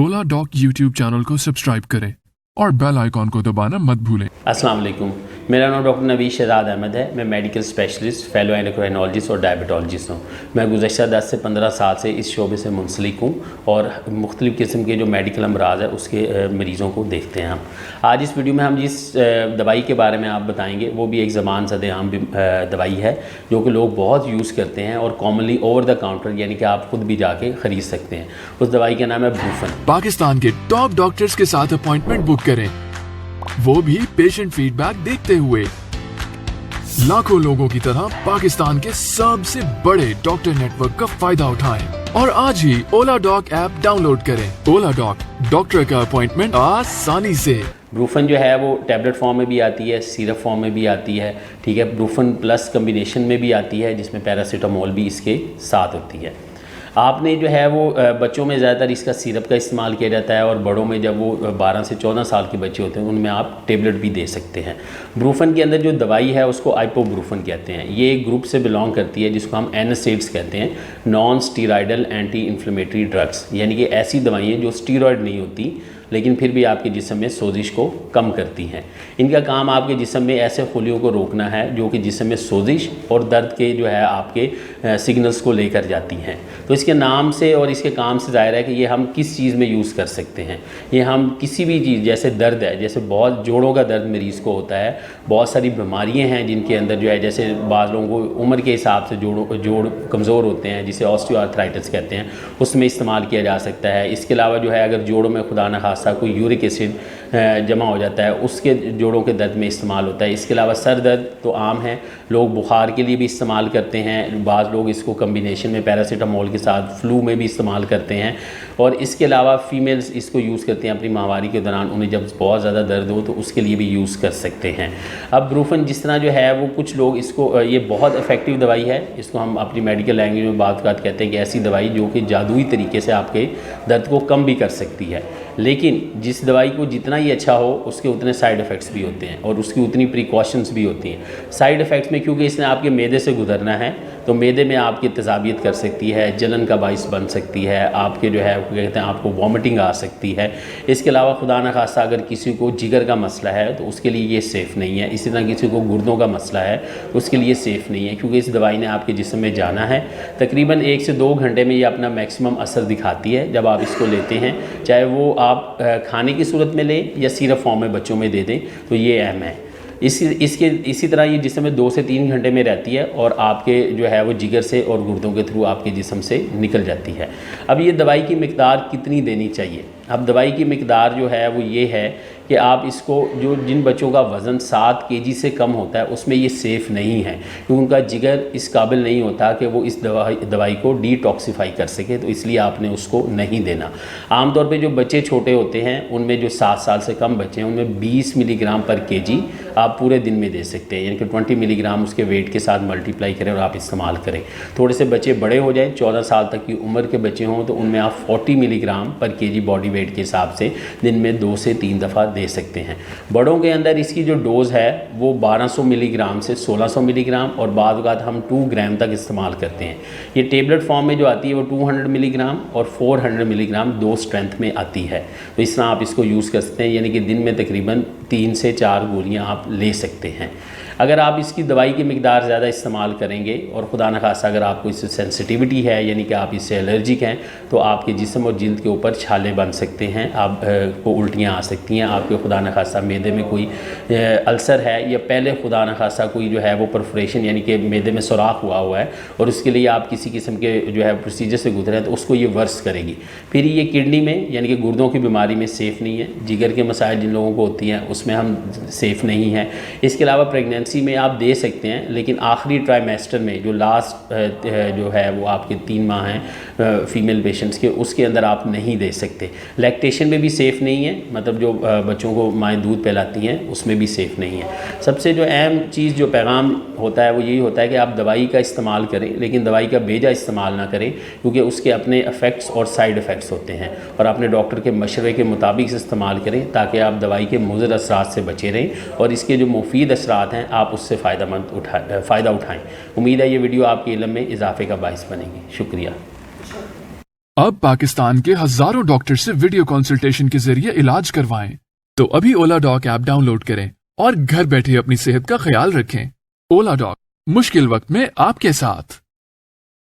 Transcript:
ओला dock YouTube channel को subscribe करें और बेल आइकॉन को दबाना मत भूलें। अस्सलाम वालेकुम, मेरा नाम डॉक्टर नबी शहजाद अहमद है। मैं मेडिकल स्पेशलिस्ट, फेलो एंडोक्राइनोलॉजिस्ट और डायबिटोलॉजिस्ट हूँ। मैं गुज़श्ता 10 से 15 साल से इस शोबे से मुंसलिक हूँ और मुख्तलिफ़ किस्म के जो मेडिकल अमराज है उसके मरीज़ों को देखते हैं हम। आज इस वीडियो में हम जिस दवाई के बारे में आप बताएँगे वो भी एक ज़बान ज़द-ए-आम दवाई है जो कि लोग बहुत यूज़ करते हैं और कॉमनली ओवर द काउंटर यानी कि आप खुद भी जाके ख़रीद सकते हैं। उस दवाई का नाम है ब्रूफन। पाकिस्तान के टॉप डॉक्टर्स के साथ अपॉइंटमेंट बुक करें, वो भी पेशेंट फीडबैक देखते हुए। लाखों लोगों की तरह पाकिस्तान के सबसे बड़े डॉक्टर नेटवर्क का फायदा उठाएं और आज ही ओला डॉक ऐप डाउनलोड करें। ओला डॉक, डॉक्टर का अपॉइंटमेंट आसानी से। ब्रूफन जो है वो टैबलेट फॉर्म में भी आती है, सिरप फॉर्म में भी आती है, ठीक है। ब्रूफन प्लस कम्बिनेशन में भी आती है जिसमें पैरासीटामोल भी इसके साथ होती है। आपने जो है वो बच्चों में ज़्यादातर इसका सिरप का इस्तेमाल किया जाता है और बड़ों में जब वो 12 से 14 साल के बच्चे होते हैं उनमें आप टेबलेट भी दे सकते हैं। ब्रूफन के अंदर जो दवाई है उसको आइपोब्रूफन कहते हैं। ये एक ग्रुप से बिलोंग करती है जिसको हम NSAIDs कहते हैं, non steroidal anti inflammatory drugs, यानी कि ऐसी दवाइयाँ जो स्टीरॉयड नहीं होती लेकिन फिर भी आपके जिस्म में सोजिश को कम करती हैं। इनका काम आपके जिस्म में ऐसे खुलियों को रोकना है जो कि जिस्म में सोजिश और दर्द के जो है आपके सिग्नल्स को लेकर जाती हैं। तो इसके नाम से और इसके काम से ज़ाहिर है कि ये हम किस चीज़ में यूज़ कर सकते हैं। ये हम किसी भी चीज़, जैसे दर्द है, जैसे बहुत जोड़ों का दर्द मरीज़ को होता है, बहुत सारी बीमारियाँ हैं जिनके अंदर जो है, जैसे बाज़ लोगों को उम्र के हिसाब से जोड़ कमज़ोर होते हैं जिसे ऑस्टियोआर्थराइटिस कहते हैं, उसमें इस्तेमाल किया जा सकता है। इसके अलावा जो है अगर जोड़ों में खुदा न खास्ता कोई यूरिक एसिड जमा हो जाता है उसके जोड़ों के दर्द में इस्तेमाल होता है। इसके अलावा सर दर्द तो आम है, लोग बुखार के लिए भी इस्तेमाल करते हैं। बाज़ लोग इसको कम्बिनेशन में पैरासीटामोल के साथ फ्लू में भी इस्तेमाल करते हैं। और इसके अलावा फ़ीमेल्स इसको यूज़ करते हैं अपनी माहवारी के दौरान, उन्हें जब बहुत ज़्यादा दर्द हो तो उसके लिए भी यूज़ कर सकते हैं। अब ब्रूफन जिस तरह जो है वो कुछ लोग इसको, ये बहुत इफ़ेक्टिव दवाई है, इसको हम अपनी मेडिकल लैंग्वेज में बात कहते हैं कि ऐसी दवाई जो कि जादुई तरीके से आपके दर्द को कम भी कर सकती है। लेकिन जिस दवाई को जितना ही अच्छा हो उसके उतने साइड इफ़ेक्ट्स भी होते हैं और उसकी उतनी प्रिकॉशंस भी होती हैं। साइड इफ़ेक्ट्स में क्योंकि इसने आपके मैदे से गुजरना है तो मैदे में आपकी तेज़ाबियत कर सकती है, जलन का बाइस बन सकती है, आपके जो है कहते हैं आपको वॉमिटिंग आ सकती है। इसके अलावा खुदा न खास्ता अगर किसी को जिगर का मसला है तो उसके लिए ये सेफ़ नहीं है। इसी तरह किसी को गुर्दों का मसला है तो उसके लिए सेफ़ नहीं है क्योंकि इस दवाई ने आपके जिस्म में जाना है। तकरीबन 1 से 2 घंटे में ये अपना मैक्सिमम असर दिखाती है जब आप इसको लेते हैं, चाहे वो आप खाने की सूरत में लें या सिरप फॉर्म में बच्चों में दे दें, तो ये अहम है। इसी तरह ये जिस्म में 2 से 3 घंटे में रहती है और आपके जो है वो जिगर से और गुर्दों के थ्रू आपके जिस्म से निकल जाती है। अब ये दवाई की मिकदार कितनी देनी चाहिए? अब दवाई की मिकदार जो है वो ये है कि आप इसको, जो जिन बच्चों का वज़न 7 kg से कम होता है उसमें ये सेफ़ नहीं है क्योंकि उनका जिगर इस काबिल नहीं होता कि वो इस दवाई को डिटॉक्सिफाई कर सके, तो इसलिए आपने उसको नहीं देना। आमतौर पे जो बच्चे छोटे होते हैं उनमें, जो 7 साल से कम बच्चे हैं उनमें 20 मिलीग्राम पर kg आप पूरे दिन में दे सकते हैं, यानी कि 20 मिलीग्राम उसके वेट के साथ मल्टीप्लाई करें और आप इस्तेमाल करें। थोड़े से बच्चे बड़े हो जाएँ, 14 साल तक की उम्र के बच्चे हों तो उनमें आप 40 मिलीग्राम पर kg बॉडी वेट के हिसाब से दिन में 2 से 3 दफ़ा दे सकते हैं। बड़ों के अंदर इसकी जो डोज़ है वो 1200 मिलीग्राम से 1600 मिलीग्राम और बाद वक़्त हम 2 ग्राम तक इस्तेमाल करते हैं। ये टेबलेट फॉर्म में जो आती है वो 200 मिलीग्राम और 400 मिलीग्राम 2 स्ट्रेंथ में आती है। तो इस तरह आप इसको यूज़ कर सकते हैं, यानी कि दिन में तकरीबन 3 से 4 गोलियाँ आप ले सकते हैं। अगर आप इसकी दवाई की मिकदार ज़्यादा इस्तेमाल करेंगे और खुदा न खास्ता अगर आपको इससे सेंसिटिविटी है, यानी कि आप इससे एलर्जिक हैं, तो आपके जिस्म और जिल्द के ऊपर छाले बन सकते हैं, आपको उल्टियाँ आ सकती हैं, आपके खुदा न खास्ता मैदे में कोई अल्सर है या पहले खुदा न खास्ता कोई जो है वो परफोरेशन यानी कि मैदे में सुराख हुआ है और उसके लिए आप किसी किस्म के जो है प्रोसीजर से गुजरे हैं तो उसको ये वर्स करेगी। फिर ये किडनी में यानी कि गुर्दों की बीमारी में सेफ़ नहीं है। जिगर के मसाइल जिन लोगों को होती हैं उसमें हम सेफ़ नहीं है। इसके अलावा प्रेगनेंसी में आप दे सकते हैं, लेकिन आखिरी ट्राइमेस्टर में जो लास्ट जो है वो आपके 3 माह हैं फ़ीमेल पेशेंट्स के, उसके अंदर आप नहीं दे सकते। लैक्टेशन में भी सेफ़ नहीं है, मतलब जो बच्चों को माएँ दूध पिलाती हैं उसमें भी सेफ़ नहीं है। सबसे जो अहम चीज़, जो पैगाम होता है वो यही होता है कि आप दवाई का इस्तेमाल करें लेकिन दवाई का बेजा इस्तेमाल ना करें क्योंकि उसके अपने इफ़ेक्ट्स और साइड इफ़ेक्ट्स होते हैं और अपने डॉक्टर के मशवरे के मुताबिक इस्तेमाल करें ताकि आप दवाई के मुज़र असरात से बचे रहें और इसके जो मुफीद असरात हैं आप उससे फ़ायदा उठाएँ। उम्मीद है ये वीडियो आपके इल्म में इजाफ़े का बाइस बनेगी। शुक्रिया। अब पाकिस्तान के हजारों डॉक्टर से वीडियो कंसल्टेशन के जरिए इलाज करवाएं। तो अभी ओला डॉक ऐप डाउनलोड करें और घर बैठे अपनी सेहत का ख्याल रखें। ओला डॉक, मुश्किल वक्त में आपके साथ।